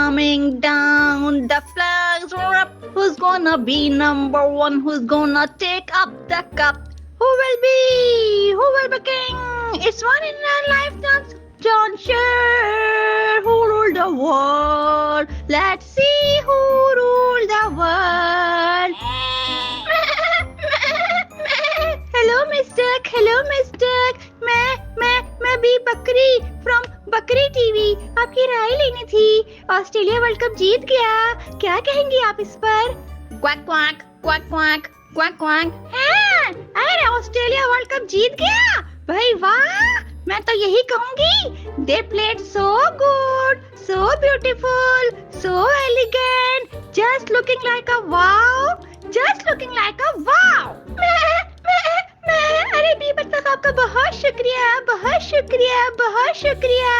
coming down, the flags are up. Who's gonna be number one? Who's gonna take up the cup? Who will be king? It's one in a lifetime. John Sure, who ruled the world? Let's see who ruled the world. Hello, Mr. Hello, Mr. मैं B बकरी from बकरी TV आपकी राय लेनी थी। Australia world cup जीत गया, क्या कहेंगी आप इस पर? Quack quack quack quack quack quack. हाँ, अरे ऑस्ट्रेलिया वर्ल्ड कप जीत गया, भाई वाह। मैं तो यही कहूंगी, they played so good, so beautiful, so elegant, just looking like a wow, just looking like a wow. अरे बी बतख, आपका बहुत शुक्रिया, बहुत शुक्रिया, बहुत शुक्रिया।